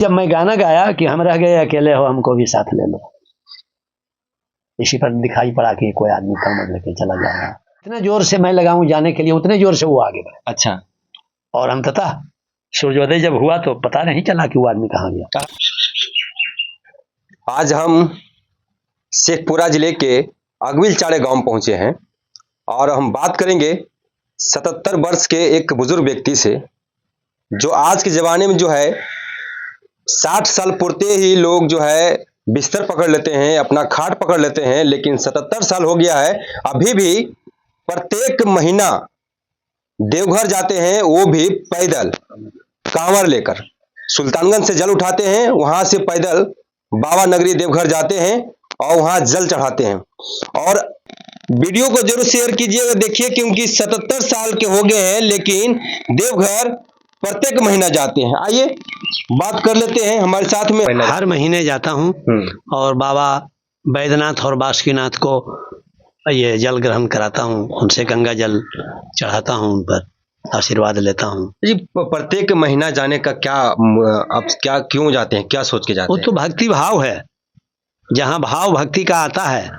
जब मैं गाना गाया कि हम रह गए अकेले हो हमको भी साथ ले लो, इसी पर दिखाई पड़ा कि कोई आदमी कमर लेके चला जा रहा है। इतने जोर से मैं लगाऊं जाने के लिए, उतने जोर से वो आगे बढ़े। अच्छा। और अंततः सूर्योदय जब हुआ तो पता नहीं चला कि वो आदमी कहाँ गया। आज हम शेखपुरा जिले के अगविल चाड़े गांव पहुंचे हैं और हम बात करेंगे 77 वर्ष के एक बुजुर्ग व्यक्ति से, जो आज के ज़माने में जो है 60 साल पूरते ही लोग जो है बिस्तर पकड़ लेते हैं, अपना खाट पकड़ लेते हैं, लेकिन 77 साल हो गया है, अभी भी प्रत्येक महीना देवघर जाते हैं, वो भी पैदल कांवड़ लेकर। सुल्तानगंज से जल उठाते हैं, वहां से पैदल बाबा नगरी देवघर जाते हैं और वहां जल चढ़ाते हैं। और वीडियो को जरूर शेयर कीजिएगा, देखिए, क्योंकि 77 साल के हो गए हैं लेकिन देवघर प्रत्येक महीना जाते हैं। आइए बात कर लेते हैं हमारे साथ में। हर महीने जाता हूँ और बाबा बैद्यनाथ और बासुकीनाथ को ये जल ग्रहण कराता हूँ, उनसे गंगा जल चढ़ाता हूँ, उन पर आशीर्वाद लेता हूँ। जी, प्रत्येक महीना जाने का क्या, अब क्या क्यों जाते हैं, क्या सोच के जाते वो हैं? तो भक्ति भाव है, जहाँ भाव भक्ति का आता है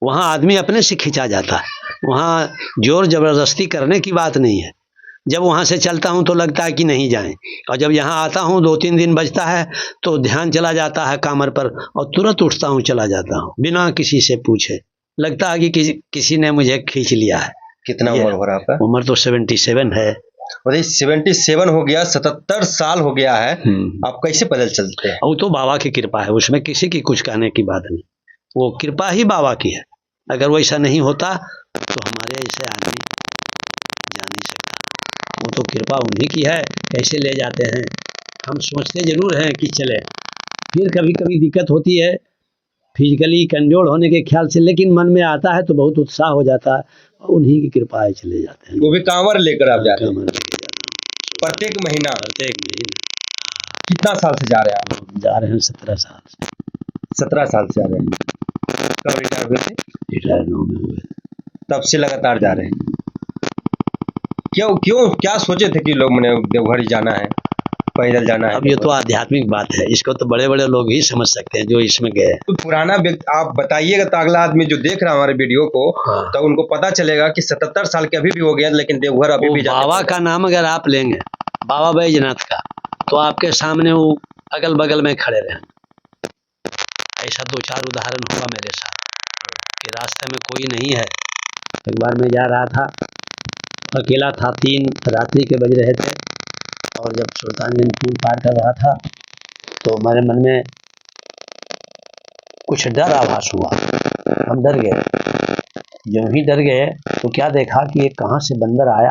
वहाँ आदमी अपने से खिंचा जाता है। वहाँ जोर जबरदस्ती करने की बात नहीं है। जब वहाँ से चलता हूँ तो लगता है कि नहीं जाएं, और जब यहाँ आता हूँ 2-3 दिन बचता है तो ध्यान चला जाता है कामर पर और तुरंत उठता हूँ, चला जाता हूँ बिना किसी से पूछे। लगता है कि किसी ने मुझे खींच लिया है। कितना उम्र हो रहा है आपका? उम्र तो 77 है। और 77 हो गया, 77 साल हो गया है, आप कैसे पैदल चलते हैं? वो तो बाबा की कृपा है, उसमें किसी की कुछ कहने की बात नहीं, वो कृपा ही बाबा की है। अगर वैसा नहीं होता तो हमारे ऐसे आदमी जा नहीं सकता। वो तो कृपा उन्हीं की है, कैसे ले जाते हैं। हम सोचते जरूर हैं कि चले, फिर कभी कभी दिक्कत होती है फिजिकली कमजोर होने के ख्याल से, लेकिन मन में आता है तो बहुत उत्साह हो जाता है, उन्हीं की कृपा है, चले जाते हैं। वो भी कांवड़ लेकर आप जाते हैं? कांवड़ लेके जाता हूँ प्रत्येक महीना? प्रत्येक महीना। कितना साल से जा रहे हैं आप? जा रहे हैं 17 साल से। 17 साल से जा रहे हैं। कब रिटायर हुए थे? रिटायर 9 में हुए। तब से लगातार जा रहे हैं। क्यों क्या सोचे थे कि लोग मैंने देवघर ही जाना है, पैदल जाना है? अब ये तो आध्यात्मिक बात है, इसको तो बड़े बड़े लोग ही समझ सकते हैं जो इसमें गए। तो पुराना व्यक्ति आप बताइएगा तो अगला आदमी जो देख रहा है हमारे वीडियो को, तो उनको पता चलेगा कि 77 साल के अभी भी हो गए लेकिन देवघर अभी भी जाते हैं। बाबा का नाम अगर आप लेंगे, बाबा बैजनाथ का, तो आपके सामने वो अगल बगल में खड़े रहें। ऐसा 2-4 उदाहरण हुआ मेरे साथ कि रास्ते में कोई नहीं है। एक बार मैं जा रहा था, अकेला था, 3 रात्रि के बज रहे थे, और जब सुल्तानगंज पुल पार कर रहा था तो मेरे मन में कुछ डर आभास हुआ। हम डर गए। जो ही डर गए तो क्या देखा कि एक कहाँ से बंदर आया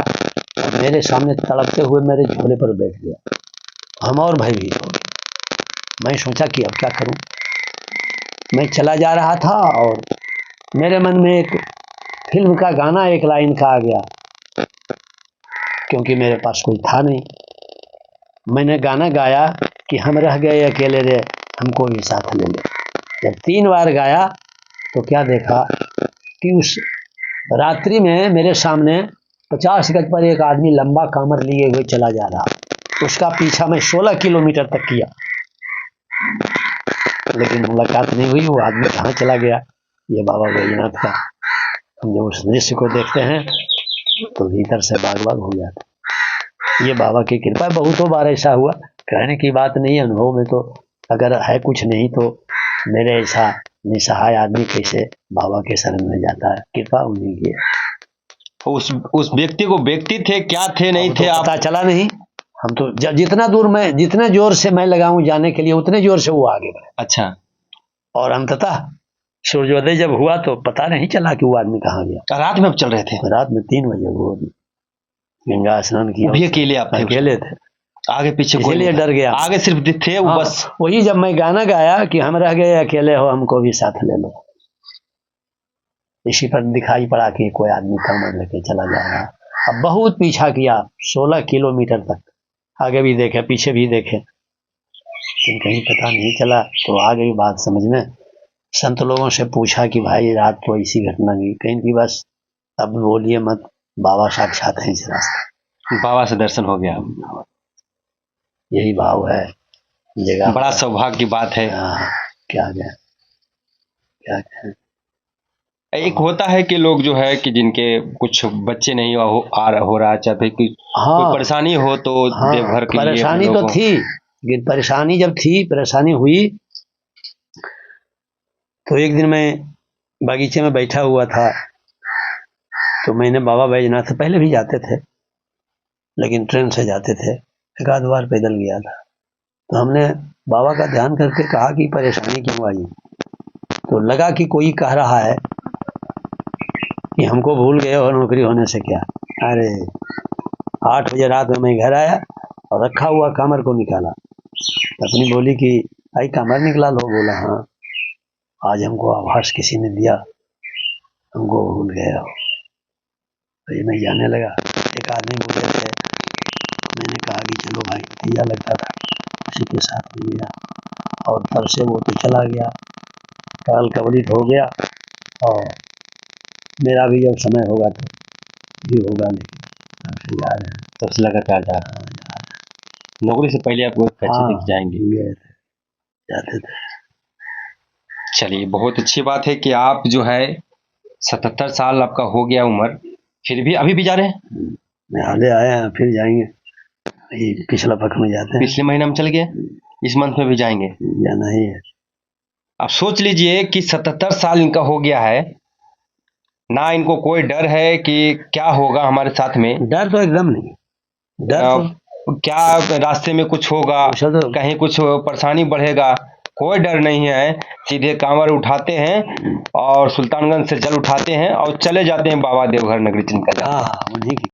और मेरे सामने तड़पते हुए मेरे झोले पर बैठ गया। हम और भयभीत हो गए। मैं सोचा कि अब क्या करूं। मैं चला जा रहा था और मेरे मन में एक फिल्म का गाना एक लाइन का आ गया, क्योंकि मेरे पास कोई था नहीं। मैंने गाना गाया कि हम रह गए अकेले रे हमको भी साथ ले ले। जब 3 बार गाया तो क्या देखा कि उस रात्रि में मेरे सामने 50 गज पर एक आदमी लंबा कामर लिए हुए चला जा रहा। उसका पीछा मैं 16 किलोमीटर तक किया, लेकिन मुलाकात नहीं हुई। वो आदमी कहाँ चला गया, ये बाबा बैजनाथ का। हम जब उस दृश्य को देखते हैं तो भीतर से बाग बाग हो जाता। ये बाबा की कृपा। बहुतों बार ऐसा हुआ, कहने की बात नहीं, अनुभव में तो अगर है कुछ नहीं तो मेरे ऐसा निसहाय आदमी कैसे बाबा के शरण में जाता है। कृपा उन्हीं की है। उस व्यक्ति को व्यक्ति थे, क्या थे, नहीं थे, पता चला नहीं। हम तो जितने जोर से मैं लगाऊं जाने के लिए, उतने जोर से वो आगे बढ़े। अच्छा। और अंततः सूर्योदय जब हुआ तो पता नहीं चला कि वो आदमी कहाँ गया। रात में आप चल रहे थे? रात में 3 बजे वो गंगा स्नान किया। भी अकेले आप थे? अकेले थे, आगे पीछे कोई इसलिए डर गया। आगे सिर्फ थे वो। बस वही जब मैं गाना गाया कि हम रह गए अकेले हो हमको भी साथ ले लो, इसी पर दिखाई पड़ा कि कोई आदमी कमर लेके चला जा रहा। अब बहुत पीछा किया, 16 किलोमीटर तक, आगे भी देखे पीछे भी देखे, लेकिन कहीं पता नहीं चला। तो आ गई बात समझ में। संत लोगों से पूछा कि भाई रात तो ऐसी घटना हुई, कहीं की बस अब बोलिए मत, बाबा साक्षात है इस रास्ते। बाबा से दर्शन हो गया। यही भाव है जगह बड़ा सौभाग्य की बात है। क्या क्या क्या क्या एक होता है कि लोग जो है कि जिनके कुछ बच्चे नहीं हो रहा, चाहे फिर कोई हाँ परेशानी हो तो हाँ, देवघर के लिए हम परेशानी तो लोगों थी, लेकिन परेशानी जब थी, परेशानी हुई तो एक दिन मैं बगीचे में बैठा हुआ था, तो मैंने बाबा बैजनाथ से पहले भी जाते थे, लेकिन ट्रेन से जाते थे, एक आध बार पैदल गया था। तो हमने बाबा का ध्यान करके कहा कि परेशानी क्यों आई, तो लगा कि कोई कह रहा है कि हमको भूल गए हो नौकरी होने से क्या। अरे 8 बजे रात में मैं घर आया और रखा हुआ कमर को निकाला, अपनी बोली कि भाई कमर निकला लो, बोला हाँ, आज हमको आभास किसी ने दिया, हमको भूल गए हो। तो ये मैं जाने लगा, एक आदमी बोले थे, मैंने कहा कि चलो भाई, भैया लगता था उसी के साथ में गया, और तब से वो तो चला गया, काल कवलित हो गया, और मेरा भी जब समय होगा तो भी होगा, लेकिन तब से जा रहे हैं, तब से लगातार जा रहे हैं। नौकरी से पहले आप कच्चे तक जाएंगे? गए थे, जाते थे। चलिए, बहुत अच्छी बात है कि आप जो है 77 साल आपका हो गया उम्र, फिर भी अभी भी जा रहे हैं। मैं हाले आए हैं, फिर जाएंगे, ये पिछला पक्ष में जाते हैं, पिछले महीने में चल गए, इस मंथ में भी जाएंगे, जाना ही है। आप सोच लीजिए कि 77 साल इनका हो गया है, ना इनको कोई डर है कि क्या होगा हमारे साथ में। डर तो एकदम नहीं, डर तो क्या रास्ते में कुछ होगा, तो कहीं कुछ परेशानी बढ़ेगा, कोई डर नहीं है। सीधे कांवर उठाते हैं और सुल्तानगंज से जल उठाते हैं और चले जाते हैं बाबा देवघर नगरी चिंतन। हाँ, उन्हीं की